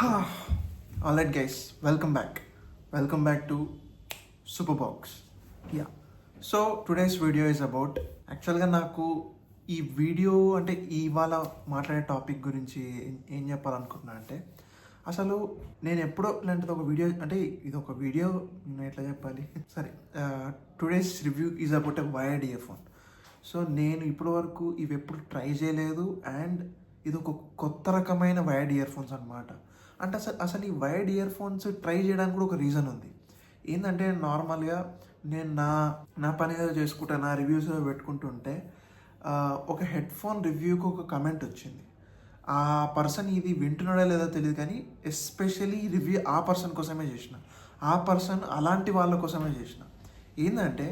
Alright guys, welcome back to Superbox. Yeah. So today's video is about యాక్చువల్గా నాకు ఈ video అంటే ఇవాళ మాట్లాడే టాపిక్ గురించి ఏం చెప్పాలనుకుంటున్నా అంటే అసలు నేను ఎప్పుడో ఇలాంటిది ఒక వీడియో అంటే ఇది ఒక వీడియో నేను ఎట్లా చెప్పాలి సరే today's review is about a wired year phone. So నేను ఇప్పటి వరకు ఇవి ఎప్పుడు ట్రై చేయలేదు అండ్ ఇది ఒక కొత్త రకమైన వైర్డ్ ఇయర్ ఫోన్స్ అనమాట. అంటే అసలు ఈ వైర్డ్ ఇయర్ ఫోన్స్ ట్రై చేయడానికి కూడా ఒక రీజన్ ఉంది. ఏంటంటే నార్మల్గా నేను నా పని ఏదో చేసుకుంటా, నా రివ్యూస్ పెట్టుకుంటుంటే ఒక హెడ్ ఫోన్ రివ్యూకి ఒక కమెంట్ వచ్చింది. ఆ పర్సన్ ఇది వింటున్నాడో లేదో తెలియదు కానీ ఎస్పెషలీ రివ్యూ ఆ పర్సన్ కోసమే చేసిన, ఆ పర్సన్ అలాంటి వాళ్ళ కోసమే చేసిన. ఏంటంటే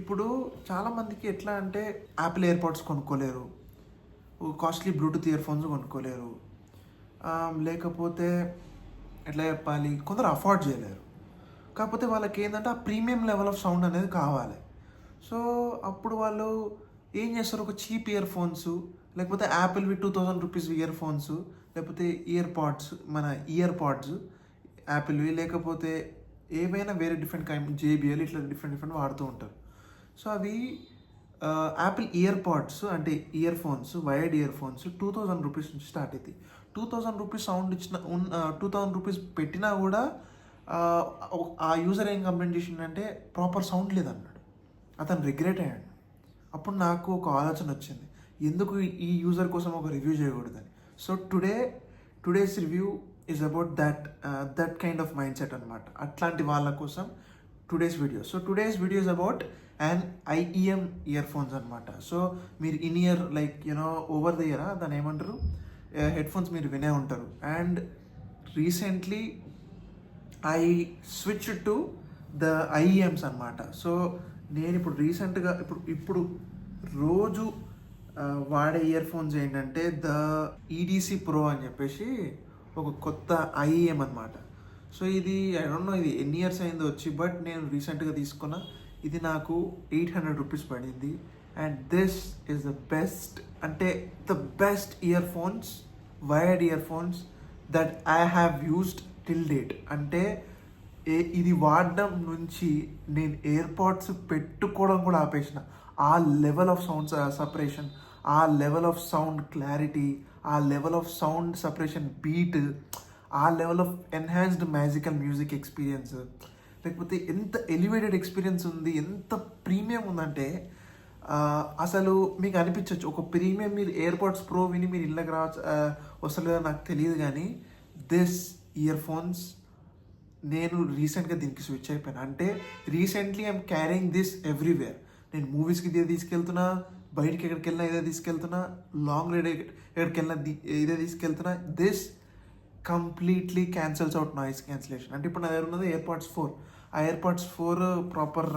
ఇప్పుడు చాలామందికి ఎట్లా అంటే యాపిల్ ఎయిర్పాడ్స్ కొనుక్కోలేరు, కాస్ట్లీ బ్లూటూత్ ఇయర్ ఫోన్స్ కొనుక్కోలేరు, లేకపోతే ఎట్లా చెప్పాలి కొందరు అఫోర్డ్ చేయలేరు. కాకపోతే వాళ్ళకి ఏంటంటే ఆ ప్రీమియం లెవెల్ ఆఫ్ సౌండ్ అనేది కావాలి. సో అప్పుడు వాళ్ళు ఏం చేస్తారు, ఒక చీప్ ఇయర్ ఫోన్స్ లేకపోతే యాపిల్వి 2000 రూపీస్ ఇయర్ ఫోన్స్ లేకపోతే మన ఇయర్ పాడ్స్ యాపిల్వి లేకపోతే ఏవైనా వేరే డిఫరెంట్ జేబిఎల్ ఇట్లా డిఫరెంట్ వాడుతూ ఉంటారు. సో అవి యాపిల్ ఇయర్ పాడ్స్ అంటే ear phones wired ear phones 2000 rupees నుంచి స్టార్ట్ అవుతాయి. 2000 రూపీస్ సౌండ్ ఇచ్చిన 2000 రూపీస్ పెట్టినా కూడా ఆ యూజర్ ఏం కంప్లైంట్ చేసిందంటే ప్రాపర్ సౌండ్ లేదన్నాడు. అతను రిగ్రెట్ అయ్యాడు. అప్పుడు నాకు ఒక ఆలోచన వచ్చింది, ఎందుకు ఈ యూజర్ కోసం ఒక రివ్యూ చేయకూడదని. So today's review is about that kind of mindset అనమాట. అట్లాంటి వాళ్ళ కోసం today's video. So today's video is about and IEM earphones అనమాట. సో మీరు in ear like you know over the ear దాన్ని ఏమంటారు హెడ్ ఫోన్స్ మీరు వినే ఉంటారు. And recently I switch to the IEMs అనమాట. సో నేను ఇప్పుడు రీసెంట్గా ఇప్పుడు రోజు వాడే ఇయర్ ఫోన్స్ ఏంటంటే ద ఈడీసీ ప్రో అని చెప్పేసి ఒక కొత్త ఐఈఎం అనమాట. సో ఇది ఐ డోంట్ నో ఇది ఎన్ని ఇయర్స్ అయింది వచ్చి, బట్ నేను రీసెంట్గా తీసుకున్న ఇది నాకు 800 రూపీస్ పడింది. And this is the best earphones wired earphones that I have used till date. అంటే ఇది వాడడం నుంచి నేను ఎయిర్పాడ్స్ పెట్టుకోవడం కూడా ఆపేసిన. ఆ లెవెల్ ఆఫ్ సౌండ్ సపరేషన్, ఆ లెవెల్ ఆఫ్ సౌండ్ క్లారిటీ, ఆ level of sound separation beat, ఆ level of enhanced magical music experience, లేకపోతే ఎంత ఎలివేటెడ్ ఎక్స్పీరియన్స్ ఉంది, ఎంత ప్రీమియం ఉందంటే అసలు మీకు అనిపించవచ్చు ఒక ప్రీమియం మీరు ఎయిర్పాడ్స్ ప్రో విని మీరు ఇళ్ళకి వస్తలేదో నాకు తెలియదు కానీ దిస్ ఇయర్ ఫోన్స్ నేను రీసెంట్గా దీనికి స్విచ్ అయిపోయాను. అంటే recently I'm carrying this everywhere. నేను మూవీస్కి ఇదే తీసుకెళ్తున్నా, బయటికి ఎక్కడికి వెళ్ళినా ఇదే తీసుకెళ్తున్నా, లాంగ్ రైడ్ ఎక్కడికి వెళ్ళినా ఇదే తీసుకెళ్తున్నా. This completely cancels out noise cancellation. అంటే ఇప్పుడు నా దగ్గర ఉన్నది ఎయిర్పాడ్స్ 4. ఆ ఎయిర్పాడ్స్ 4 ప్రాపర్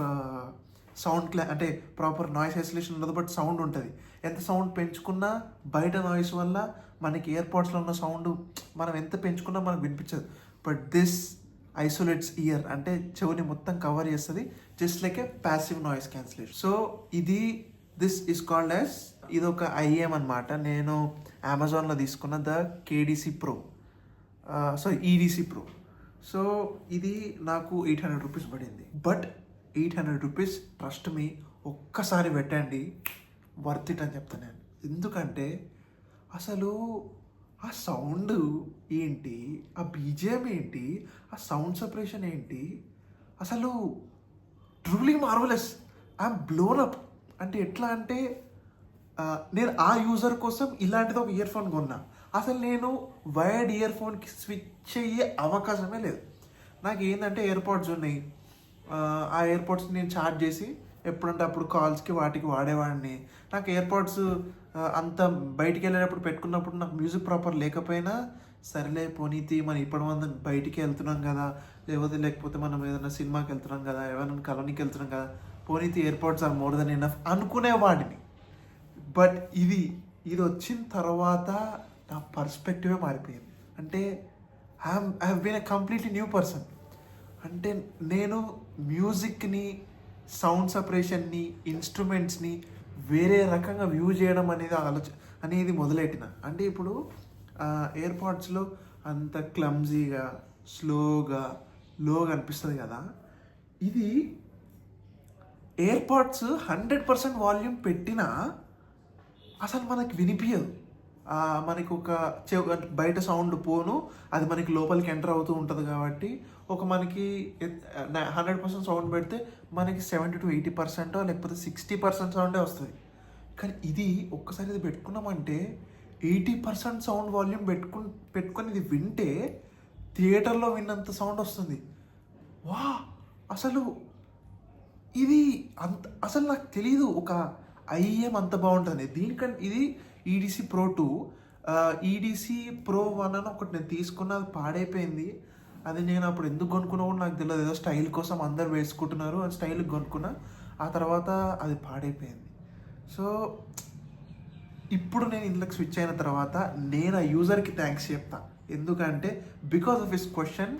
సౌండ్ అంటే ప్రాపర్ నాయిస్ ఐసోలేషన్ ఉండదు, బట్ సౌండ్ ఉంటుంది. ఎంత సౌండ్ పెంచుకున్నా బయట నాయిస్ వల్ల మనకి ఎయిర్పాడ్స్లో ఉన్న సౌండ్ మనం ఎంత పెంచుకున్నా మనకు వినిపించదు. బట్ దిస్ ఐసోలేట్స్ ఇయర్, అంటే చెవిని మొత్తం కవర్ చేస్తుంది, just like a passive noise cancellation. So this is called as ఇది ఒక ఐఏఎం అనమాట. నేను అమెజాన్లో తీసుకున్న the KDC pro EDC pro. So ఇది నాకు 800 రూపీస్ పడింది. బట్ 800 రూపీస్ ట్రస్ట్ మీ ఒక్కసారి పెట్టండి వర్త్ ఇట్ అని చెప్తాను నేను. ఎందుకంటే అసలు ఆ సౌండ్ ఏంటి, ఆ బీజిఎం ఏంటి, ఆ సౌండ్ సపరేషన్ ఏంటి, అసలు truly marvellous. I'm blown up. అంటే ఎట్లా అంటే నేను ఆ యూజర్ కోసం ఇలాంటిది ఒక ఇయర్ ఫోన్ కొన్నా. అసలు నేను వైర్డ్ ఇయర్ ఫోన్కి స్విచ్ అయ్యే అవకాశమే లేదు. నాకు ఏంటంటే ఎయిర్పాడ్స్ ఉన్నాయి, ఆ ఎయిర్పాడ్స్ నేను ఛార్జ్ చేసి ఎప్పుడంటే అప్పుడు కాల్స్కి వాటికి వాడేవాడిని. నాకు ఎయిర్పాడ్స్ అంత బయటికి వెళ్ళేటప్పుడు పెట్టుకున్నప్పుడు నాకు మ్యూజిక్ ప్రాపర్ లేకపోయినా సరేలే పోనీతి మనం ఇప్పటి బయటికి వెళ్తున్నాం కదా, లేకపోతే మనం ఏదైనా సినిమాకి వెళ్తున్నాం కదా, ఎవరైనా కలోనీకి వెళ్తున్నాం కదా, పోనీతి AirPods are more than enough అనుకునేవాడిని. బట్ ఇది వచ్చిన తర్వాత నా పర్స్పెక్టివే మారిపోయింది. అంటే I have been a completely new person. అంటే నేను మ్యూజిక్ని, సౌండ్ సపరేషన్ని, ఇన్స్ట్రుమెంట్స్ని వేరే రకంగా వ్యూ చేయడం అనేది అనేది మొదలెట్టిన. అంటే ఇప్పుడు ఎయిర్పాడ్స్లో అంత క్లమ్జీగా స్లోగా లోగా అనిపిస్తుంది కదా. ఇది ఎయిర్పాడ్స్ 100% వాల్యూమ్ పెట్టినా అసలు మనకి వినిపించదు. మనకి ఒక బయట సౌండ్ పోను, అది మనకి లోపలికి ఎంటర్ అవుతూ ఉంటుంది కాబట్టి ఒక మనకి 100% సౌండ్ పెడితే మనకి 70-80% లేకపోతే 60% సౌండే వస్తుంది. కానీ ఇది ఒక్కసారి ఇది పెట్టుకున్నామంటే 80% సౌండ్ వాల్యూమ్ పెట్టుకొని ఇది వింటే థియేటర్లో విన్నంత సౌండ్ వస్తుంది. వా, అసలు ఇది అసలు నాకు తెలీదు ఒక ఐఎం అంత బాగుంటుంది. దీనికంటే ఇది ఈడీసీ ప్రో 2, ఈడీసీ ప్రో 1 అని ఒకటి నేను తీసుకున్న, అది పాడైపోయింది. అది నేను అప్పుడు ఎందుకు కొనుక్కున్నా కూడా నాకు తెలియదు. ఏదో స్టైల్ కోసం అందరు వేసుకుంటున్నారు అని స్టైల్కి కొనుక్కున్నా, ఆ తర్వాత అది పాడైపోయింది. సో ఇప్పుడు నేను ఇందులోకి స్విచ్ అయిన తర్వాత నేను ఆ యూజర్కి థ్యాంక్స్ చెప్తా. ఎందుకంటే because of his question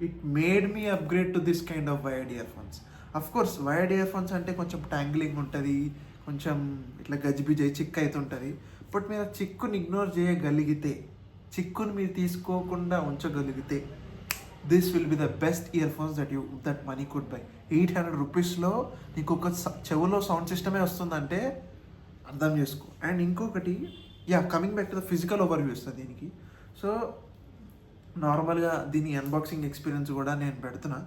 it made me upgrade to this kind of wired ear phones. Of course wired ear phones అంటే కొంచెం ట్యాంగ్లింగ్ ఉంటుంది, కొంచెం ఇట్లా గజిబిజి చిక్కు అవుతుంటుంది. బట్ మీరు ఆ చిక్కుని ఇగ్నోర్ చేయగలిగితే, చిక్కుని మీరు తీసుకోకుండా ఉంచగలిగితే this will be the best earphones that money could buy. 800 రూపీస్లో నీకు ఒక చెవులో సౌండ్ సిస్టమే వస్తుందంటే అర్థం చేసుకో. అండ్ ఇంకొకటి, coming back to the physical over view వస్తుంది దీనికి. సో నార్మల్గా దీని అన్బాక్సింగ్ ఎక్స్పీరియన్స్ కూడా నేను పెడుతున్నా.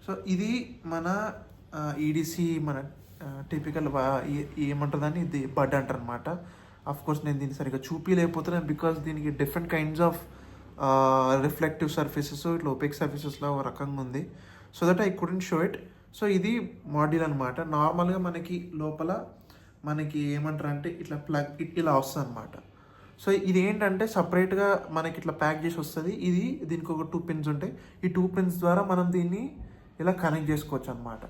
సో ఇది మన ఈడిసి మన టిపికల్ ఏమంటుందని ఇది బడ్ అంటారు అనమాట. కోర్స్ నేను దీన్ని సరిగ్గా చూపించలేకపోతున్నాను బికాస్ దీనికి different kinds of reflective surfaces ఇట్లా ఒపెక్ సర్ఫేసెస్లో ఒక రకంగా ఉంది. So that I couldn't show it. So ఇది మాడ్యూల్ అనమాట. నార్మల్గా మనకి లోపల మనకి ఏమంటారు అంటే ఇట్లా ప్లగ్ ఇలా వస్తుంది అనమాట. సో ఇది ఏంటంటే సపరేట్గా మనకి ఇట్లా ప్యాక్ చేసి వస్తుంది. ఇది దీనికి ఒక 2 పిన్స్ ఉంటాయి. ఈ 2 పిన్స్ ద్వారా మనం దీన్ని ఇలా కనెక్ట్ చేసుకోవచ్చు అనమాట.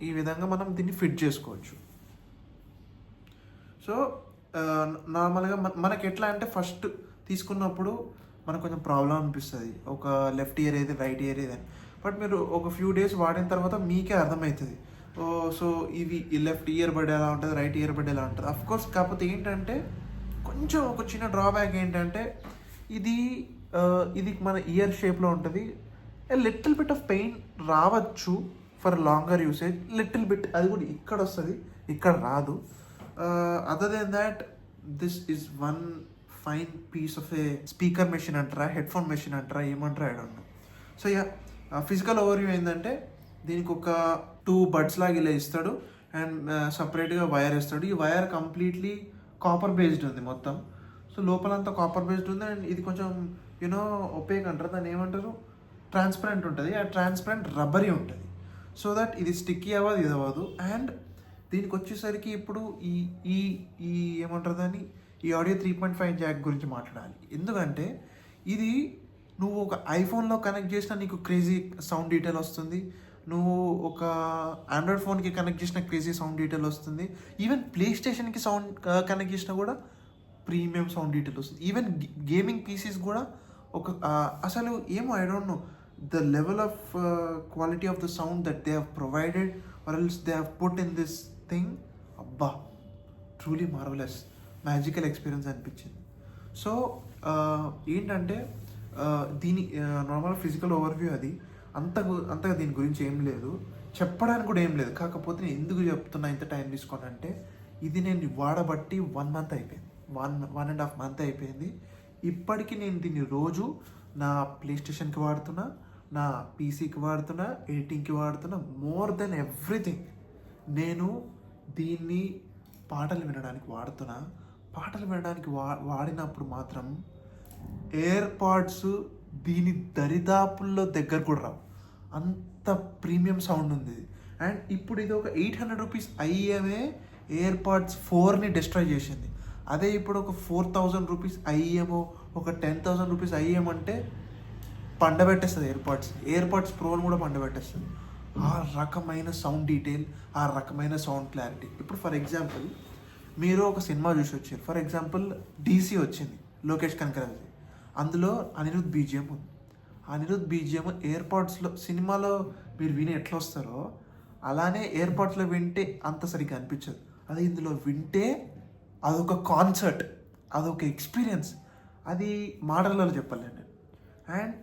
ఈ విధంగా మనం దీన్ని ఫిట్ చేసుకోవచ్చు. సో నార్మల్గా మనకి ఎట్లా అంటే ఫస్ట్ తీసుకున్నప్పుడు మనకు కొంచెం ప్రాబ్లం అనిపిస్తుంది, ఒక లెఫ్ట్ ఇయర్ ఏది రైట్ ఇయర్ ఏది అని. బట్ మీరు ఒక ఫ్యూ డేస్ వాడిన తర్వాత మీకే అర్థమవుతుంది, సో ఇది లెఫ్ట్ ఇయర్ బడ్ ఎలా ఉంటుంది, రైట్ ఇయర్ బడ్ ఎలా ఉంటుంది. అఫ్కోర్స్ కాకపోతే ఏంటంటే కొంచెం ఒక చిన్న డ్రాబ్యాక్ ఏంటంటే ఇది మన ఇయర్ షేప్లో ఉంటుంది. లిటిల్ బిట్ ఆఫ్ పెయిన్ రావచ్చు for longer usage, little bit. అది కూడా ఇక్కడ వస్తుంది, ఇక్కడ రాదు. Other than that this is one fine piece of a speaker machine అంటారా, హెడ్ఫోన్ మెషిన్ అంటారా, ఏమంటారా I don't know. So physical overview ఏంటంటే దీనికి ఒక 2 బడ్స్ లాగా ఇలా ఇస్తాడు అండ్ సపరేట్గా వైర్ ఇస్తాడు. ఈ వైర్ కంప్లీట్లీ కాపర్ బేస్డ్ ఉంది మొత్తం. సో లోపలంతా కాపర్ బేస్డ్ ఉంది అండ్ ఇది కొంచెం ఒపేక్ అంటారు, దాన్ని ఏమంటారు, ట్రాన్స్పరెంట్ ఉంటుంది. ఆ ట్రాన్స్పరెంట్ రబ్బరీ ఉంటుంది. సో దట్ ఇది స్టిక్కీ అవ్వదు, ఇది అవ్వదు. అండ్ దీనికి వచ్చేసరికి ఇప్పుడు ఈ ఏమంటారు దాన్ని, ఈ ఆడియో 3.5 జాక్ గురించి మాట్లాడాలి. ఎందుకంటే ఇది నువ్వు ఒక ఐఫోన్లో కనెక్ట్ చేసినా నీకు క్రేజీ సౌండ్ డీటెయిల్ వస్తుంది, నువ్వు ఒక ఆండ్రాయిడ్ ఫోన్కి కనెక్ట్ చేసిన క్రేజీ సౌండ్ డీటెయిల్ వస్తుంది, ఈవెన్ ప్లే స్టేషన్కి సౌండ్ కనెక్ట్ చేసినా కూడా ప్రీమియం సౌండ్ డీటెయిల్ వస్తుంది. ఈవెన్ గేమింగ్ పీసీస్ కూడా ఒక అసలు ఏమో I don't know the level of quality of the sound that they have provided or else they have put in this thing. అబ్బా, truly marvellous, magical experience అనిపించింది. So ఏంటంటే దీని normal physical overview అది అంతగా దీని గురించి ఏం లేదు, చెప్పడానికి కూడా ఏం లేదు. కాకపోతే నేను ఎందుకు చెప్తున్నా ఇంత టైం తీసుకోండి అంటే ఇది నేను వాడబట్టి 1 మంత్ అయిపోయింది, 1.5 మంత్ అయిపోయింది. ఇప్పటికీ నేను దీన్ని రోజు నా ప్లే స్టేషన్కి వాడుతున్నా, నా పీసీకి వాడుతున్నా, ఎడిటింగ్కి వాడుతున్నా. మోర్ దెన్ ఎవ్రీథింగ్ నేను దీన్ని పాటలు వినడానికి వాడుతున్నా. పాటలు వినడానికి వాడినప్పుడు మాత్రం ఎయిర్ పాడ్స్ దీని దరిదాపుల్లో దగ్గర కూడా రావు, అంత ప్రీమియం సౌండ్ ఉంది. అండ్ ఇప్పుడు ఇది ఒక 800 రూపీస్ ఐఎంఏ ఎయిర్ పాడ్స్ 4ని డిస్ట్రాయ్ చేసింది. అదే ఇప్పుడు ఒక 4000 రూపీస్ ఐఎమో, ఒక 10,000 రూపీస్ ఐఎం అంటే పండబెట్టేస్తుంది ఎయిర్ పాడ్స్ ప్రోని కూడా పండబెట్టేస్తుంది. ఆ రకమైన సౌండ్ డీటెయిల్, ఆ రకమైన సౌండ్ క్లారిటీ. ఇప్పుడు ఫర్ ఎగ్జాంపుల్ మీరు ఒక సినిమా చూసి వచ్చారు, ఫర్ ఎగ్జాంపుల్ డీసీ వచ్చింది, లోకేష్ కనకరాజ్, అందులో అనిరుద్ బీజిఎం ఉంది. అనిరుద్ బీజిఎం ఎయిర్పాడ్స్లో సినిమాలో మీరు విని ఎట్లా వస్తారో అలానే ఎయిర్పాడ్స్లో వింటే అంత సరిగ్గా అనిపించదు. అది ఇందులో వింటే అదొక కాన్సర్ట్, అదొక ఎక్స్పీరియన్స్. అది మాటలలో చెప్పలేను నేను. అండ్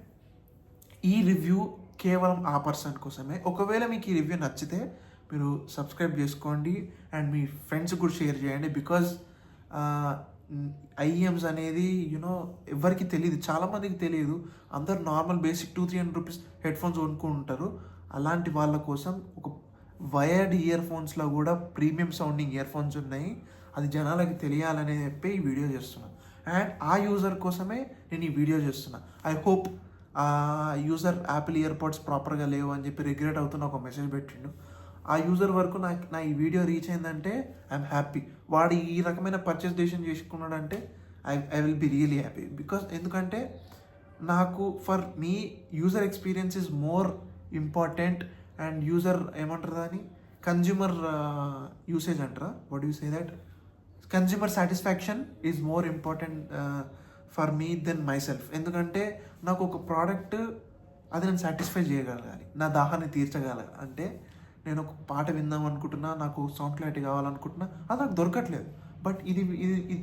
ఈ రివ్యూ కేవలం ఆ పర్సన్ కోసమే. ఒకవేళ మీకు ఈ రివ్యూ నచ్చితే మీరు సబ్స్క్రైబ్ చేసుకోండి అండ్ మీ ఫ్రెండ్స్ కూడా షేర్ చేయండి. బికాజ్ ఐఎమ్స్ అనేది ఎవరికి తెలియదు, చాలామందికి తెలియదు. అందరు నార్మల్ బేసిక్ 200-300 రూపీస్ హెడ్ఫోన్స్ కొనుక్కుంటారు. అలాంటి వాళ్ళ కోసం ఒక వైర్డ్ ఇయర్ ఫోన్స్లో కూడా ప్రీమియం సౌండింగ్ ఇయర్ ఫోన్స్ ఉన్నాయి. అది జనాలకి తెలియాలని చెప్పి ఈ వీడియో చేస్తున్నా. అండ్ ఆ యూజర్ కోసమే నేను ఈ వీడియో చేస్తున్నా. ఐ హోప్ ఆ యూజర్ యాపిల్ ఇయర్ పాడ్స్ ప్రాపర్గా లేవు అని చెప్పి రిగ్రెట్ అవుతున్న ఒక మెసేజ్ పెట్టిండు. ఆ యూజర్ వరకు నా ఈ వీడియో రీచ్ అయిందంటే ఐఎమ్ హ్యాపీ. వాడు ఈ రకమైన పర్చేస్ డెసిషన్ చేసుకున్నాడంటే I will be really happy. Because ఎందుకంటే నాకు for me user experience is more important. And user ఏమంటారు దాన్ని, కన్జ్యూమర్ యూసేజ్ అంటారా, what you say that, consumer satisfaction is more important for me than myself. ఎందుకంటే నాకు ఒక product అది నేను సాటిస్ఫై చేయగలగాలి, నా దాహాన్ని తీర్చగలగాలి. అంటే నేను ఒక పాట విందాం అనుకుంటున్నా, నాకు సౌండ్ క్లారిటీ కావాలనుకుంటున్నా, అది నాకు దొరకట్లేదు. బట్ ఇది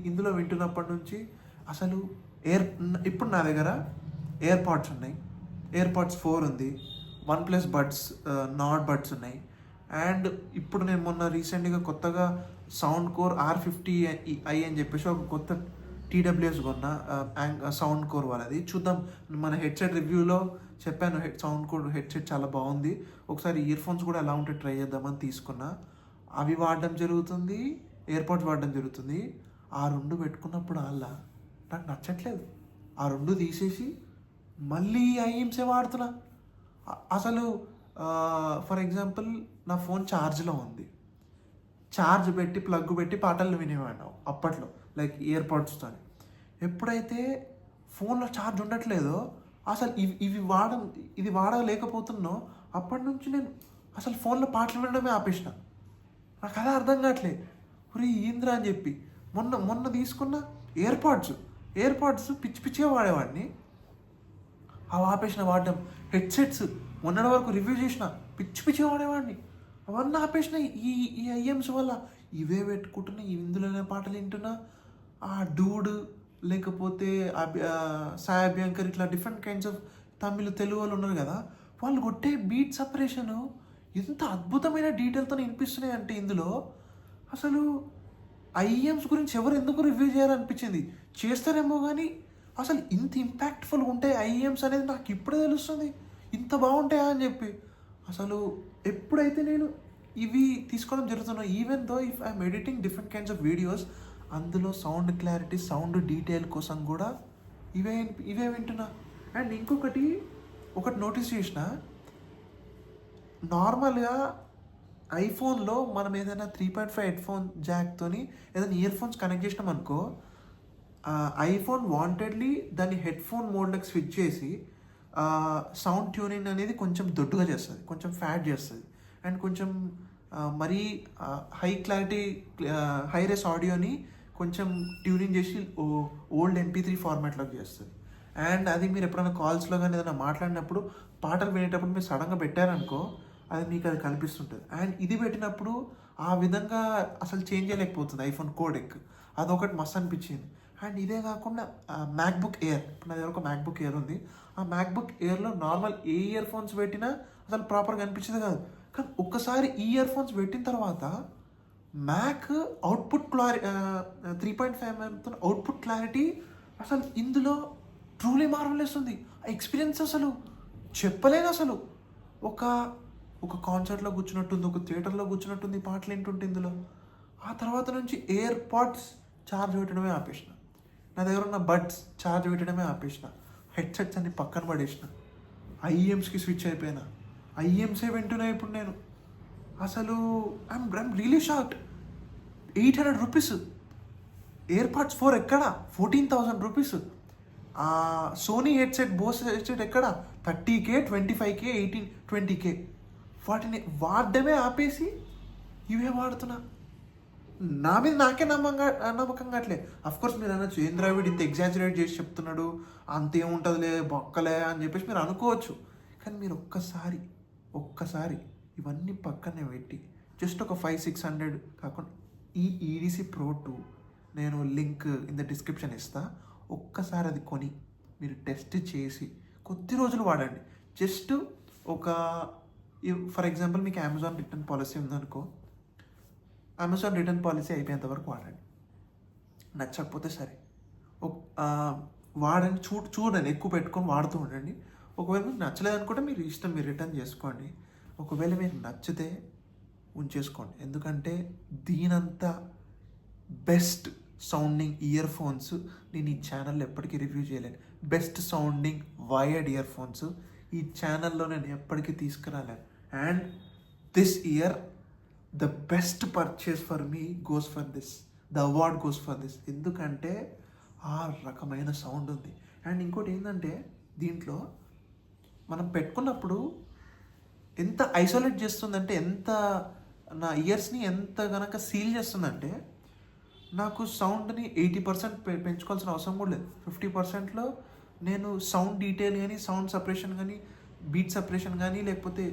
ఇందులో వింటున్నప్పటి నుంచి అసలు ఇప్పుడు నా దగ్గర ఎయిర్ పాడ్స్ ఉన్నాయి, ఎయిర్ పాడ్స్ 4 ఉంది, OnePlus బడ్స్, నాట్ బడ్స్ ఉన్నాయి. అండ్ ఇప్పుడు నేను మొన్న రీసెంట్గా కొత్తగా సౌండ్ కోర్ R50i అని చెప్పేసి ఒక కొత్త టీడబ్ల్యూఎస్ కొన్న సౌండ్ కోర్ వాళ్ళది. చూద్దాం, మన హెడ్సెట్ రివ్యూలో చెప్పాను సౌండ్ కోర్ హెడ్సెట్ చాలా బాగుంది, ఒకసారి ఇయర్ ఫోన్స్ కూడా ఎలా ఉంటే ట్రై చేద్దామని తీసుకున్నా. అవి వాడడం జరుగుతుంది, ఎయిర్పోర్ట్స్ వాడడం జరుగుతుంది. ఆ రెండు పెట్టుకున్నప్పుడు నాకు నచ్చట్లేదు. ఆ రెండు తీసేసి మళ్ళీ ఐఎమ్సే వాడుతున్నా. అసలు ఫర్ ఎగ్జాంపుల్ నా ఫోన్ ఛార్జ్లో ఉంది, ఛార్జ్ పెట్టి ప్లగ్ పెట్టి పాటలు వినేవాడిని అప్పట్లో, లైక్ ఇయర్పాడ్స్తో. ఎప్పుడైతే ఫోన్లో ఛార్జ్ ఉండట్లేదో అసలు ఇది వాడలేకపోతున్నో అప్పటి నుంచి నేను అసలు ఫోన్లో పాటలు వినడమే ఆపేసిన. నాకు అదే అర్థం కావట్లేదు, ఏంద్రా అని చెప్పి మొన్న తీసుకున్న ఎయిర్పాడ్స్ పిచ్చి పిచ్చిగా వాడేవాడిని, అవి ఆపేసిన వాడడం. హెడ్సెట్స్ మొన్నటి వరకు రివ్యూ చేసిన, పిచ్చి పిచ్చిగా వాడేవాడిని, అవన్నీ ఆపేసిన ఈ ఐఎమ్స్ వల్ల. ఇవే పెట్టుకుంటున్నా, ఇందులోనే పాటలు వింటున్నా. ఆ డూడ్ లేకపోతే సాయి అభ్యంకర్ ఇట్లా డిఫరెంట్ కైండ్స్ ఆఫ్ తెలుగు వాళ్ళు ఉన్నారు కదా, వాళ్ళు కొట్టే బీట్ సపరేషను ఎంత అద్భుతమైన డీటెయిల్తో వినిపిస్తున్నాయి అంటే ఇందులో అసలు ఐఎమ్స్ గురించి ఎవరు ఎందుకు రివ్యూ చేయాలనిపించింది. చేస్తారేమో కానీ అసలు ఇంత ఇంపాక్ట్ఫుల్గా ఉంటాయి ఐఎమ్స్ అనేది నాకు ఇప్పుడే తెలుస్తుంది, ఇంత బాగుంటాయా అని చెప్పి. అసలు ఎప్పుడైతే నేను ఇవి తీసుకోవడం జరుగుతున్నా, even though if I'm editing different kinds of videos, అందులో సౌండ్ క్లారిటీ, సౌండ్ డీటెయిల్ కోసం కూడా ఇవే వింటున్నా. అండ్ ఇంకొకటి నోటీస్ చేసిన, నార్మల్గా ఐఫోన్లో మనం ఏదైనా 3.5 హెడ్ఫోన్ జాక్తోని ఏదైనా ఇయర్ ఫోన్స్ కనెక్ట్ చేసినాం అనుకో, ఐఫోన్ వాంటెడ్లీ దాన్ని హెడ్ఫోన్ మోడ్లోకి స్విచ్ చేసి సౌండ్ ట్యూనింగ్ అనేది కొంచెం దొడ్డుగా చేస్తుంది, కొంచెం ఫ్యాట్ చేస్తుంది. అండ్ కొంచెం మరీ హై క్లారిటీ హై రేస్ ఆడియోని కొంచెం ట్యూనింగ్ చేసి ఓల్డ్ MP3 ఫార్మాట్లోకి చేస్తుంది. అండ్ అది మీరు ఎప్పుడైనా కాల్స్లో కానీ ఏదైనా మాట్లాడినప్పుడు, పాటలు వినేటప్పుడు మీరు సడన్గా పెట్టారనుకో, అది మీకు అది కనిపిస్తుంటుంది. అండ్ ఇది పెట్టినప్పుడు ఆ విధంగా అసలు చేంజ్ చేయలేకపోతుంది ఐఫోన్ కోడెక్, అదొకటి మస్తు అనిపించింది. అండ్ ఇదే కాకుండా మ్యాక్బుక్ ఎయిర్, ఇప్పుడు నా దగ్గర ఒక మ్యాక్బుక్ ఎయిర్ ఉంది. ఆ మ్యాక్బుక్ ఎయిర్లో నార్మల్ ఏ ఇయర్ ఫోన్స్ పెట్టినా అసలు ప్రాపర్గా అనిపించేది కాదు. కానీ ఒక్కసారి ఈ ఇయర్ ఫోన్స్ పెట్టిన తర్వాత మ్యాక్ అవుట్పుట్ 3.5 అవుట్పుట్ క్లారిటీ అసలు ఇందులో ట్రూలీ మార్వెలస్ ఉంది. ఆ ఎక్స్పీరియన్స్ అసలు చెప్పలేదు. అసలు ఒక కాన్సర్ట్లో కూర్చున్నట్టుంది, ఒక థియేటర్లో కూర్చున్నట్టుంది పాటలు ఏంటుంటే ఇందులో. ఆ తర్వాత నుంచి ఎయిర్పాడ్స్ ఛార్జ్ పెట్టడమే ఆపేసిన, నా దగ్గర ఉన్న బడ్స్ ఛార్జ్ పెట్టడమే ఆపేసిన, హెడ్సెట్స్ అన్ని పక్కన పడేసిన, ఐఎమ్స్కి స్విచ్ అయిపోయినా. ఐఎమ్సే వింటున్నా ఇప్పుడు నేను. అసలు I'm really shocked. 800 rupees AirPods 4 ఎక్కడ, 14,000 rupees. Sony headset, Bose headset ఎక్కడ, 30K, 25K, 18, 20K. వాటిని వాడడమే ఆపేసి ఇవే వాడుతున్నా. నా మీద నాకే నమ్మకం కావట్లే. అఫ్కోర్స్ మీరు అనొచ్చు, ఏంద్రా వీడు ఇంత ఎగ్జాజరేట్ చేసి చెప్తున్నాడు, అంతేముంటుందిలే బొక్కలే అని చెప్పేసి మీరు అనుకోవచ్చు. కానీ మీరు ఒక్కసారి ఇవన్నీ పక్కనే పెట్టి జస్ట్ ఒక 500-600 కాకుండా ఈ EDC Pro 2 నేను లింక్ ఇన్ ద డిస్క్రిప్షన్ ఇస్తా, ఒక్కసారి అది కొని మీరు టెస్ట్ చేసి కొద్ది రోజులు వాడండి. జస్ట్ ఫర్ ఎగ్జాంపుల్ మీకు అమెజాన్ రిటర్న్ పాలసీ ఉందనుకో, అమెజాన్ రిటర్న్ పాలసీ అయిపోయేంత వరకు వాడండి. నచ్చకపోతే సరే వాడండి, చూడండి, ఎక్కువ పెట్టుకొని వాడుతూ ఉండండి. ఒకవేళ మీకు నచ్చలేదు అనుకుంటే మీరు ఇష్టం, మీరు రిటర్న్ చేసుకోండి. ఒకవేళ మీకు నచ్చితే ఉంచేసుకోండి. ఎందుకంటే దీనంతా బెస్ట్ సౌండింగ్ ఇయర్ ఫోన్స్ నేను ఈ ఛానల్లో ఎప్పటికీ రివ్యూ చేయలేను. Best sounding wired earphones ఈ ఛానల్లో నేను ఎప్పటికీ తీసుకురాలేను. And this year the best purchase for me goes for this, the award goes for this. ఎందుకంటే ఆ రకమైన సౌండ్ ఉంది. అండ్ ఇంకోటి ఏంటంటే దీంట్లో మనం పెట్టుకున్నప్పుడు ఎంత ఐసోలేట్ చేస్తుందంటే, నా ఇయర్స్ని ఎంత కనుక సీల్ చేస్తుందంటే, నాకు సౌండ్ని 80% పెంచుకోవాల్సిన అవసరం కూడా లేదు. 50%లో నేను సౌండ్ డీటెయిల్ కానీ, సౌండ్ సపరేషన్ కానీ, బీట్ సపరేషన్ కానీ, లేకపోతే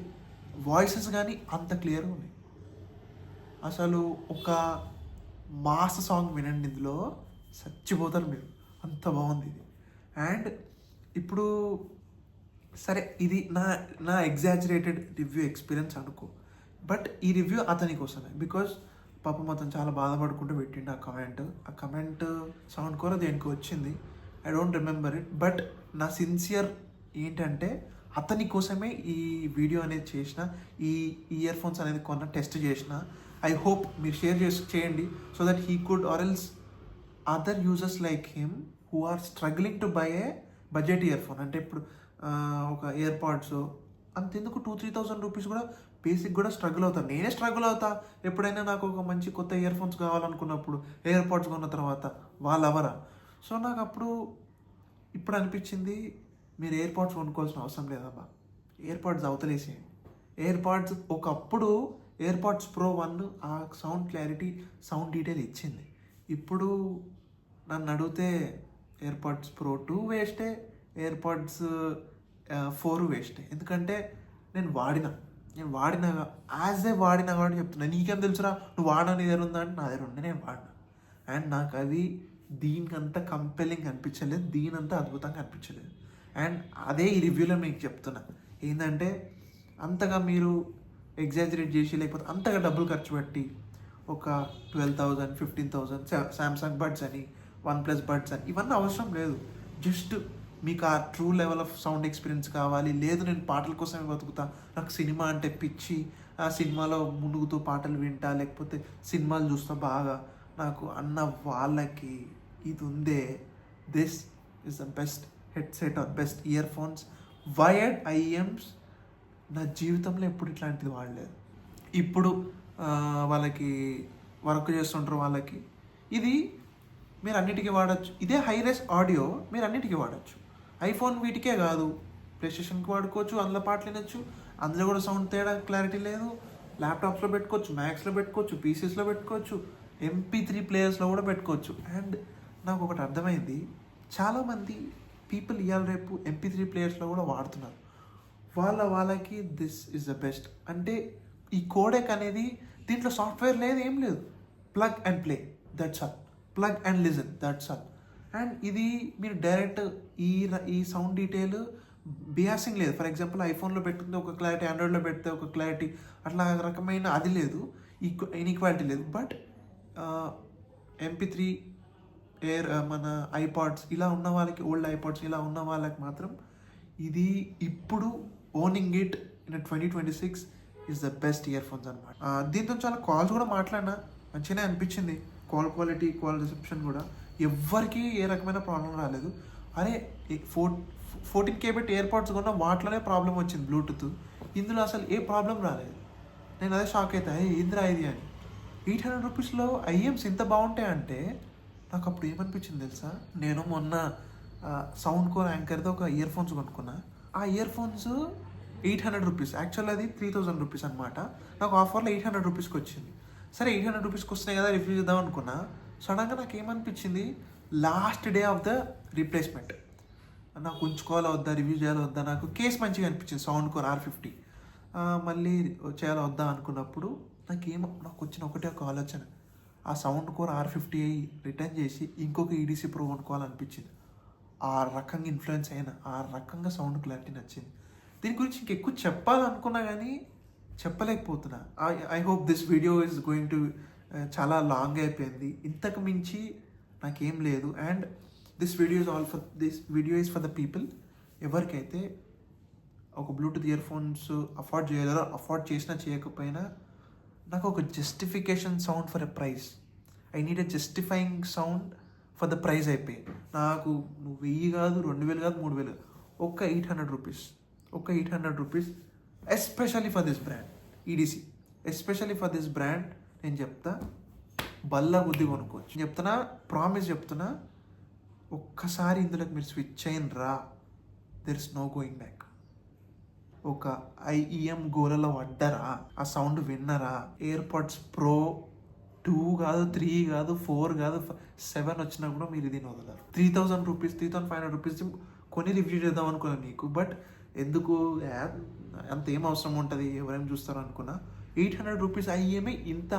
వాయిసెస్ కానీ అంత క్లియర్గా ఉన్నాయి. అసలు ఒక మాస్ సాంగ్ వినండి, ఇందులో చచ్చిపోతారు మీరు, అంత బాగుంది ఇది. అండ్ ఇప్పుడు సరే, ఇది నా ఎగ్జాజరేటెడ్ రివ్యూ ఎక్స్పీరియన్స్ అనుకో, బట్ ఈ రివ్యూ అతని కోసమే. బికాజ్ పాపం అతను చాలా బాధపడుకుంటూ పెట్టిండు ఆ కమెంట్ సౌండ్ కూడా దేనికి వచ్చింది, I don't remember it. But నా సిన్సియర్ ఏంటంటే అతని కోసమే ఈ వీడియో అనేది చేసిన, ఈ ఇయర్ ఫోన్స్ అనేది టెస్ట్ చేసిన. ఐ హోప్ మీరు షేర్ చేయండి so that he could or else other users like him who are struggling to buy a budget earphone. అంటే ఇప్పుడు ఒక ఇయర్ పాడ్స్ అంతెందుకు 2,000-3,000 రూపీస్ కూడా బేసిక్ కూడా స్ట్రగుల్ అవుతాను. నేనే స్ట్రగుల్ అవుతా ఎప్పుడైనా నాకు ఒక మంచి కొత్త ఇయర్ ఫోన్స్ కావాలనుకున్నప్పుడు, ఇయర్ పాడ్స్ కొన్న తర్వాత వాళ్ళెవరా. సో నాకు ఇప్పుడు అనిపించింది, మీరు ఇయర్ పాడ్స్ కొనుక్కోవాల్సిన అవసరం లేదబ్బా, ఇయర్ పాడ్స్ అవతలేసేయండి. ఇయర్ పాడ్స్ ఒకప్పుడు ఇయర్ పాడ్స్ ప్రో 1 ఆ సౌండ్ క్లారిటీ, సౌండ్ డీటెయిల్ ఇచ్చింది. ఇప్పుడు నన్ను అడిగితే ఇయర్ పాడ్స్ ప్రో 2 వేస్టే, ఇయర్ పాడ్స్ 4 వేస్టే. ఎందుకంటే నేను వాడిన కాబట్టి చెప్తున్నా. నీకేం తెలుసురా నువ్వు వాడని దగ్గర ఉందా అంటే నా దగ్గర ఉండి నేను వాడినా. అండ్ నాకు అది దీనికంత కంపెలింగ్ అనిపించలేదు, దీనంతా అద్భుతంగా అనిపించలేదు. అండ్ అదే ఈ రివ్యూలో మీకు చెప్తున్నా ఏంటంటే, అంతగా మీరు ఎగ్జాజరేట్ చేసి లేకపోతే అంతగా డబ్బులు ఖర్చు పెట్టి ఒక 12,000, 15,000 శాంసంగ్ బడ్స్ అని, OnePlus బడ్స్ అని ఇవన్నీ అవసరం లేదు. జస్ట్ మీకు ఆ true level of sound experience కావాలి, లేదు నేను పాటల కోసమే బతుకుతా, నాకు సినిమా అంటే పిచ్చి, ఆ సినిమాలో మునుగుతూ పాటలు వింటా లేకపోతే సినిమాలు చూస్తా బాగా నాకు అన్న వాళ్ళకి ఇది ఉందే, this is the best headset or best earphones. Wired IEMs నా జీవితంలో ఎప్పుడు ఇట్లాంటిది వాడలేదు. ఇప్పుడు వాళ్ళకి వర్క్ చేస్తుంటారు, వాళ్ళకి ఇది మీరు అన్నిటికీ వాడచ్చు. ఇదే హైరెస్ ఆడియో మీరు అన్నిటికీ వాడచ్చు. ఐఫోన్ వీటికే కాదు, ప్లే స్టేషన్కి వాడుకోవచ్చు, అందులో పాటలు వినొచ్చు, అందులో కూడా సౌండ్ తేడా క్లారిటీ లేదు. ల్యాప్టాప్స్లో పెట్టుకోవచ్చు, మ్యాక్స్లో పెట్టుకోవచ్చు, పీసీస్లో పెట్టుకోవచ్చు, MP3 ప్లేయర్స్లో కూడా పెట్టుకోవచ్చు. అండ్ నాకు ఒకటి అర్థమైంది, చాలామంది పీపుల్ ఇవాళ రేపు MP3 ప్లేయర్స్లో కూడా వాడుతున్నారు. వాళ్ళకి దిస్ ఇస్ ద బెస్ట్. అంటే ఈ కోడెక్ అనేది దీంట్లో సాఫ్ట్వేర్ లేదు, ఏం లేదు, plug and play, that's all, plug and listen, that's all. And ఇది మీరు డైరెక్ట్ ఈ సౌండ్ డీటెయిల్ బియాసింగ్ లేదు. ఫర్ ఎగ్జాంపుల్ ఐఫోన్లో పెట్టుకుంటే ఒక క్లారిటీ, ఆండ్రాయిడ్లో పెడితే ఒక క్లారిటీ, అట్లా రకమైన అది లేదు, ఇన్ఈక్వాలిటీ లేదు. బట్ MP3 ఎయిర్ మన ఐపాడ్స్ ఇలా ఉన్న వాళ్ళకి, ఓల్డ్ ఐపాడ్స్ ఇలా ఉన్న వాళ్ళకి మాత్రం ఇది ఇప్పుడు owning it in 2026 is the best earphones అనమాట. దీంతో చాలా కాల్స్ కూడా మాట్లాడినా, మంచిగానే అనిపించింది. కాల్ క్వాలిటీ, కాల్ రిసెప్షన్ కూడా ఎవ్వరికి ఏ రకమైన ప్రాబ్లం రాలేదు. అరే 14K పెట్టి ఎయిర్పాడ్స్ కొన్నా వాటిలోనే ప్రాబ్లం వచ్చింది బ్లూటూత్, ఇందులో అసలు ఏ ప్రాబ్లం రాలేదు. నేను అదే షాక్ అవుతా, ఏందిరా ఇది అని. 800 రూపీస్లో ఐఎమ్స్ ఇంత బాగుంటాయంటే నాకు అప్పుడు ఏమనిపించింది తెలుసా, నేను మొన్న సౌండ్ కోర్ యాంకర్తో ఒక ఇయర్ ఫోన్స్ కొనుక్కున్నా. ఆ ఇయర్ ఫోన్స్ 800 రూపీస్, యాక్చువల్ అది 3,000 రూపీస్ అనమాట. నాకు ఆఫర్లో 800 రూపీస్కి వచ్చింది. సరే 800 రూపీస్కి వస్తున్నాయి కదా, రివ్యూ చేద్దాం అనుకున్నా. సడన్గా నాకు ఏమనిపించింది, last day of the replacement, నాకు ఉంచుకోవాలా వద్దా, రివ్యూ చేయాలా వద్దా, నాకు కేస్ మంచిగా అనిపించింది సౌండ్ కోర్ R50 మళ్ళీ చేయాలా వద్దా అనుకున్నప్పుడు నాకు వచ్చిన ఒకటే ఒక ఆలోచన, ఆ సౌండ్ కోర్ R50 రిటర్న్ చేసి ఇంకొక EDC ప్రో కొనుక్కోవాలనిపించింది. ఆ రకంగా ఇన్ఫ్లుయెన్స్ అయినా, ఆ రకంగా సౌండ్ క్లారిటీ నచ్చింది. దీని గురించి ఇంకెక్కువ చెప్పాలనుకున్నా కానీ చెప్పలేకపోతున్నా. I hope this video is going to చాలా లాంగ్ అయిపోయింది, ఇంతకు మించి నాకేం లేదు. And this video is for the people ఎవరికైతే ఒక బ్లూటూత్ ఇయర్ ఫోన్స్ అఫోర్డ్ చేయలేరో, అఫోర్డ్ చేసినా చేయకపోయినా నాకు ఒక justification sound for a price, I need a justifying sound for the price అయిపోయి. నాకు 1,000 కాదు, 2,000 కాదు, 3,000, ఒక్క 800 రూపీస్, ఒక్క 800 rupees especially for this brand EDC, especially for this brand నేను చెప్తా, బల్లా బుద్ధి కొనుక్కోవచ్చు. నేను చెప్తున్నా, ప్రామిస్ చెప్తున్నా, ఒక్కసారి ఇందులోకి మీరు స్విచ్ అయిన రా, there is no going back. ఒక IEM గోలలో పడ్డరా, ఆ సౌండ్ విన్నరా, ఎయిర్పాడ్స్ ప్రో 2 కాదు, 3 కాదు, 4 కాదు, 7 వచ్చినా కూడా మీరు ఇది వదలరు. 3,000 రూపీస్, 3,500 రూపీస్ కొని రివ్యూ చేద్దాం అనుకున్నాను మీకు. బట్ ఎందుకు అంత ఏం అవసరం ఉంటుంది, ఎవరైనా చూస్తారు అనుకున్నా. 800 రూపీస్ IEM ఇంత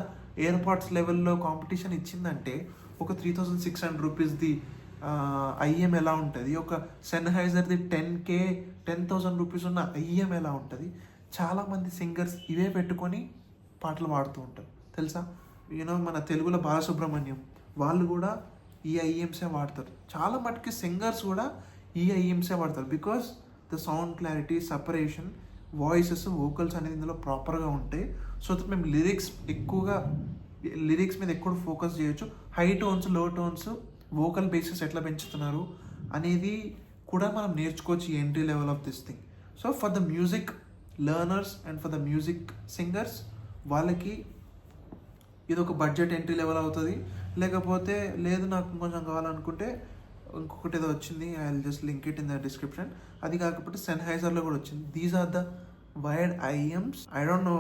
ఎయిర్పాడ్స్ లెవెల్లో కాంపిటీషన్ ఇచ్చిందంటే ఒక 3,600 రూపీస్ది IEM ఎలా ఉంటుంది, ఒక సెన్హైజర్ది 10,000 రూపీస్ ఉన్న IEM ఎలా ఉంటుంది. చాలామంది సింగర్స్ ఇవే పెట్టుకొని పాటలు పాడుతూ ఉంటారు తెలుసా. మన తెలుగులో బాలసుబ్రహ్మణ్యం వాళ్ళు కూడా ఈ ఐఎమ్సే వాడతారు. చాలా మటుకి సింగర్స్ కూడా ఈ ఐఎమ్సే వాడతారు. Because the sound clarity, separation, voices, vocals అనేది ఇందులో ప్రాపర్గా ఉంటాయి. సో మేము లిరిక్స్ మీద ఎక్కువ ఫోకస్ చేయొచ్చు. హై టోన్స్, లో టోన్స్, వోకల్ బేసెస్ ఎట్లా పెంచుతున్నారు అనేది కూడా మనం నేర్చుకోవచ్చు ఈ entry level of this thing. So for the music learners and for the music singers వాళ్ళకి ఇది ఒక బడ్జెట్ ఎంట్రీ లెవెల్ అవుతుంది. లేకపోతే లేదు నాకు కొంచెం కావాలనుకుంటే ఇంకొకటి ఏదో వచ్చింది, I will just link it in the description. అది కాకపోతే సెన్హైజర్లో కూడా వచ్చింది. These are the wired IEMs. I don't know,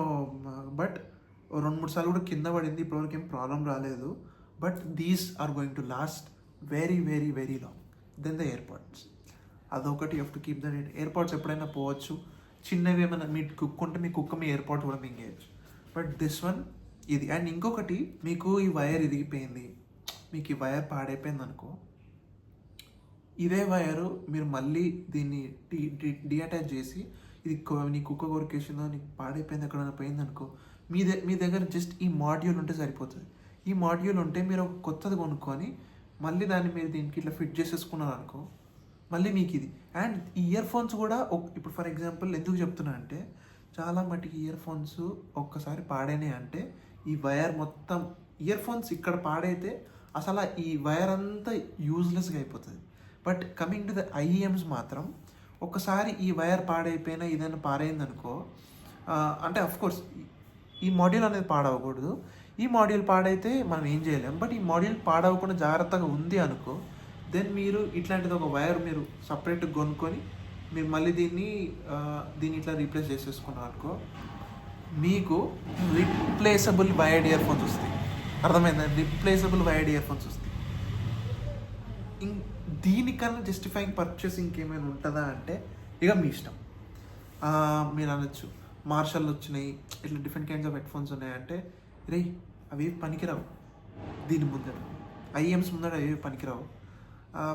but 2-3 సార్లు కూడా కింద పడింది, ఇప్పటివరకు ఏం ప్రాబ్లం రాలేదు. But these are going to last very very very long than the AirPods. అదొకటి you have to keep the AirPods. ఎప్పుడైనా పోవచ్చు, చిన్నవి ఏమైనా మీ కుక్ ఉంటే మీ కుక్క మీ ఎయిర్పాడ్ కూడా మింగేయచ్చు. బట్ దిస్ వన్ ఇది. అండ్ ఇంకొకటి, మీకు ఈ వైర్ ఇరిగిపోయింది, మీకు ఈ వైర్ పాడైపోయింది అనుకో, ఇదే వైరు మీరు మళ్ళీ దీన్ని డిఅటాచ్ చేసి, ఇది నీ కుక్క కొరికేసిందో, నీకు పాడైపోయింది, ఎక్కడైనా పోయింది అనుకో, మీ దగ్గర జస్ట్ ఈ మాడ్యూల్ ఉంటే సరిపోతుంది. ఈ మాడ్యూల్ ఉంటే మీరు ఒక కొత్తది కొనుక్కొని మళ్ళీ దాన్ని మీరు దీనికి ఇట్లా ఫిట్ చేసేసుకున్నారు అనుకో, మళ్ళీ మీకు ఇది. అండ్ ఈ ఇయర్ ఫోన్స్ కూడా ఇప్పుడు ఫర్ ఎగ్జాంపుల్ ఎందుకు చెప్తున్నా అంటే, చాలా మటుకి ఇయర్ ఫోన్స్ ఒక్కసారి పాడైనాయి అంటే ఈ వైర్ మొత్తం, ఇయర్ ఫోన్స్ ఇక్కడ పాడైతే అసలు ఈ వైర్ అంతా యూజ్లెస్గా అయిపోతుంది. But coming to the IIMs మాత్రం, ఒక్కసారి ఈ వైర్ పాడైపోయినా ఏదైనా పాడైందనుకో, అంటే అఫ్కోర్స్ ఈ మాడ్యూల్ అనేది పాడవకూడదు. ఈ మాడ్యూల్ పాడైతే మనం ఏం చేయలేం. బట్ ఈ మాడ్యూల్ పాడవకుండా జాగ్రత్తగా ఉంది అనుకో, దెన్ మీరు ఇట్లాంటిది ఒక వైర్ మీరు సపరేట్గా కొనుక్కొని మీరు మళ్ళీ దీన్ని ఇట్లా రీప్లేస్ చేసేసుకున్నారు అనుకో, మీకు రీప్లేసబుల్ వైర్డ్ ఇయర్ ఫోన్స్ వస్తాయి. అర్థమైందా? రీప్లేసబుల్ వైర్డ్ ఇయర్ ఫోన్స్ వస్తాయి. దీనికన్నా జస్టిఫైయింగ్ పర్చేస్ ఇంకేమైనా ఉంటుందా అంటే ఇక మీ ఇష్టం. మీరు అనొచ్చు మార్షల్ వచ్చినాయి, ఇట్లా different kinds of head phones ఉన్నాయంటే, రే అవి పనికిరావు. దీని ముందర ఐఎమ్స్ ముందర అవి పనికిరావు.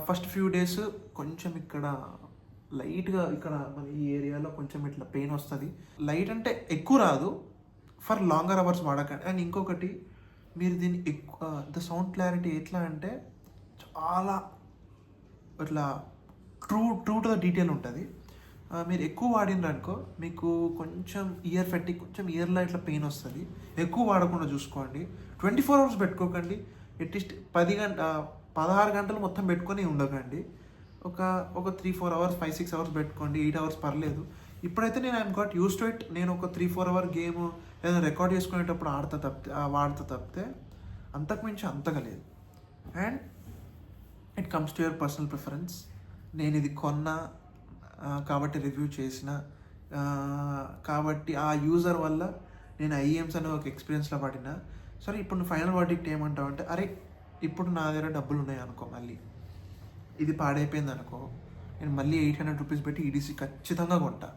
ఫస్ట్ ఫ్యూ డేస్ కొంచెం ఇక్కడ లైట్గా ఇక్కడ మన ఈ ఏరియాలో కొంచెం ఇట్లా పెయిన్ వస్తుంది. లైట్ అంటే ఎక్కువ రాదు, ఫర్ లాంగర్ అవర్స్ వాడకండి. అండ్ ఇంకొకటి, మీరు దీన్ని ఎక్కువ ద సౌండ్ క్లారిటీ ఎట్లా అంటే చాలా ఇట్లా ట్రూ టు ద డీటెయిల్ ఉంటుంది. మీరు ఎక్కువ వాడినారు అనుకో, మీకు కొంచెం ఇయర్ ఫెట్టి, కొంచెం ఇయర్లో ఇట్లా పెయిన్ వస్తుంది. ఎక్కువ వాడకుండా చూసుకోండి. 24 hours పెట్టుకోకండి. అట్లీస్ట్ 16 గంటలు మొత్తం పెట్టుకొని ఉండకండి. ఒక 3-4 hours, 5-6 hours పెట్టుకోండి. 8 hours పర్లేదు. ఇప్పుడైతే నేను I'm got use to it. నేను ఒక 3-4 hour గేమ్ ఏదైనా రికార్డ్ చేసుకునేటప్పుడు వాడుతా తప్పితే అంతకుమించి అంతగా లేదు. And it comes to your personal preference. నేను ఇది కొన్నా కాబట్టి రివ్యూ చేసిన కాబట్టి ఆ యూజర్ వల్ల నేను ఐఎమ్స్ అనే ఒక ఎక్స్పీరియన్స్లో పడినా. సరే, ఇప్పుడు నువ్వు ఫైనల్ వర్డిక్ట్ ఏమంటావు అంటే, అరే ఇప్పుడు నా దగ్గర డబ్బులు ఉన్నాయి అనుకో, మళ్ళీ ఇది పాడైపోయింది అనుకో, నేను మళ్ళీ 800 రూపీస్ పెట్టి ఈడీసీ ఖచ్చితంగా కొంటా.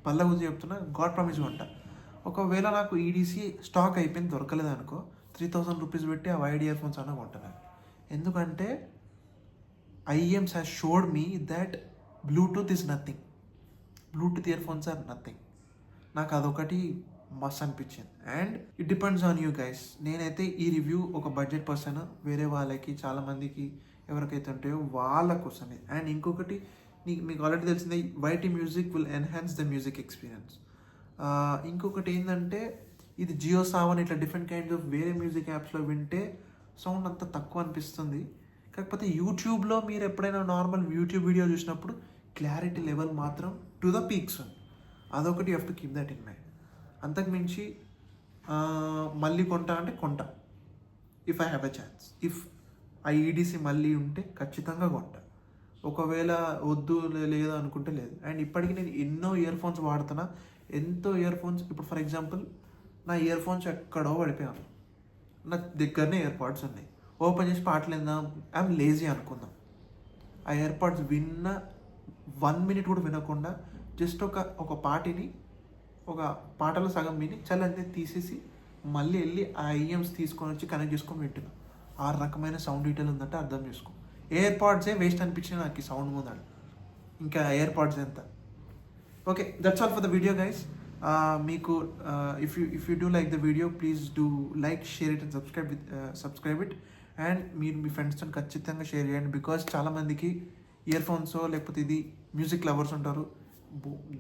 పళ్ళ గురించి చెప్తున్నా, గాడ్ ప్రామిస్ కొంటా. ఒకవేళ నాకు ఈడీసీ స్టాక్ అయిపోయింది, దొరకలేదు అనుకో, 3000 రూపీస్ పెట్టి ఆ వైడ్ ఇయర్ ఫోన్స్ అన్న కొంటాను. ఎందుకంటే IEMs has showed me that Bluetooth is nothing. Bluetooth earphones are nothing. నాకు అదొకటి మస్త్ అనిపించింది. And it depends on you guys. నేనైతే ఈ రివ్యూ ఒక బడ్జెట్ పర్సన్, వేరే వాళ్ళకి చాలామందికి ఎవరికైతే ఉంటాయో వాళ్ళ కోసమే. అండ్ ఇంకొకటి, మీకు ఆల్రెడీ తెలిసిందే, YT music will enhance the music experience. ఇంకొకటి ఏంటంటే, ఇది జియో సావన్ ఇట్లా డిఫరెంట్ కైండ్స్ ఆఫ్ వేరే మ్యూజిక్ యాప్స్లో వింటే సౌండ్ అంత తక్కువ అనిపిస్తుంది. కాకపోతే యూట్యూబ్లో మీరు ఎప్పుడైనా నార్మల్ యూట్యూబ్ వీడియో చూసినప్పుడు క్లారిటీ లెవెల్ మాత్రం టు ద పీక్స్ ఉంది. అదొకటి you have to keep that in mind. అంతకుమించి మళ్ళీ కొంటా అంటే కొంటా, if I have a chance. If ఆ ఈడీసీ మళ్ళీ ఉంటే ఖచ్చితంగా కొంటా. ఒకవేళ వద్దు లేదు అనుకుంటే లేదు. అండ్ ఇప్పటికీ నేను ఎన్నో ఇయర్ ఫోన్స్ వాడుతున్నా, ఎంతో ఇయర్ ఫోన్స్. ఇప్పుడు ఫర్ ఎగ్జాంపుల్ నా ఇయర్ ఫోన్స్ ఎక్కడో పడిపోయాను, నా దగ్గరనే ఇయర్పాడ్స్ ఉన్నాయి. ఓపెన్ చేసి పాటలు విందాం, ఐఎమ్ లేజీ అనుకుందాం. ఆ ఇయర్పాడ్స్ విన్న 1 minute కూడా వినకుండా జస్ట్ ఒక పాటని, ఒక పాటలో సగం విని చల్లంతే తీసేసి మళ్ళీ వెళ్ళి ఆ ఐఎమ్స్ తీసుకొని వచ్చి కనెక్ట్ చేసుకొని వింటున్నాను. ఆ రకమైన సౌండ్ డీటెయిల్ ఉందంటే అర్థం చేసుకో. ఇయర్పాడ్సే వేస్ట్ అనిపించింది నాకు ఈ సౌండ్ ముందు, ఇంకా ఇయర్పాడ్స్ ఎంత. Okay, that's all for the video guys. మీకు if you do like the video please do like, share it and subscribe it. అండ్ మీరు మీ ఫ్రెండ్స్తో ఖచ్చితంగా షేర్ చేయండి, బికాస్ చాలామందికి ఇయర్ ఫోన్స్ లేకపోతే ఇది మ్యూజిక్ లవర్స్ ఉంటారు,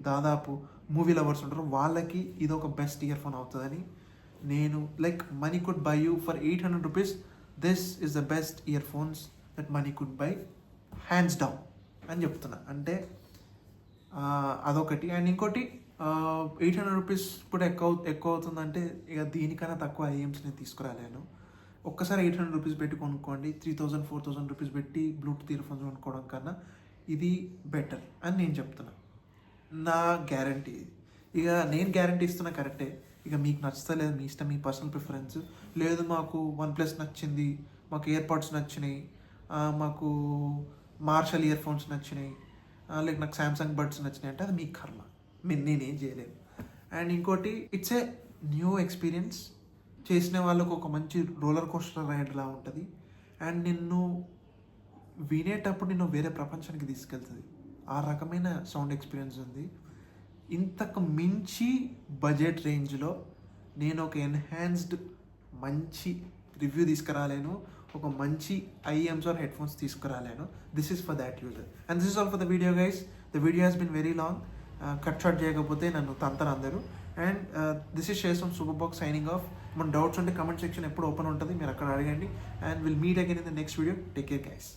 దాదాపు మూవీ లవర్స్ ఉంటారు, వాళ్ళకి ఇది ఒక బెస్ట్ ఇయర్ ఫోన్ అవుతుందని నేను like money could by you for 800 rupees. This is the best earphones that money could by hands down అని చెప్తున్నా. అంటే అదొకటి. అండ్ ఇంకోటి 800 రూపీస్ కూడా ఎక్కువ అవుతుందంటే ఇక దీనికన్నా తక్కువ ఐఎమ్స్ నేను తీసుకురాలేను. ఒక్కసారి 800 రూపీస్ పెట్టి కొనుక్కోండి, 3000 4000 రూపీస్ పెట్టి బ్లూటూత్ ఇయర్ ఫోన్స్ కొనుక్కోవడం కన్నా ఇది బెటర్ అని నేను చెప్తున్నా. నా గ్యారంటీ. ఇక నేను గ్యారంటీ ఇస్తున్నా కరెక్టే, ఇక మీకు నచ్చలేదు మీ ఇష్టం, మీ పర్సనల్ ప్రిఫరెన్స్. లేదు మాకు OnePlus నచ్చింది, మాకు ఇయర్పాడ్స్ నచ్చినాయి, మాకు మార్షల్ ఇయర్ ఫోన్స్ నచ్చినాయి, లైక్ నాకు సామ్సంగ్ బడ్స్ నచ్చినాయి అంటే అది మీ కర్మ, నేనేం చేయలేను. అండ్ ఇంకోటి, ఇట్స్ ఏ న్యూ ఎక్స్పీరియన్స్. చేసిన వాళ్ళకు ఒక మంచి రోలర్ కోస్టర్ రైడ్లా ఉంటుంది. అండ్ నిన్ను వినేటప్పుడు నిన్ను వేరే ప్రపంచానికి తీసుకెళ్తుంది. ఆ రకమైన సౌండ్ ఎక్స్పీరియన్స్ ఉంది. ఇంతకు మించి బడ్జెట్ రేంజ్లో నేను ఒక ఎన్హాన్స్డ్ మంచి రివ్యూ తీసుకురాలేను, ఒక మంచి ఐఎమ్స్ ఆర్ హెడ్ ఫోన్స్ తీసుకురాలేను. This is for that user. And this is all for the video guys. The video has been very long. Cut short చేయకపోతే నన్ను తంతరు అందరూ. And this is shares from super box signing off. మన doubts ఉంటే comment section ఎప్పుడు open ఉంటుంది, మీరు అక్కడ అడగండి. And will meet again in the next video. Take care guys.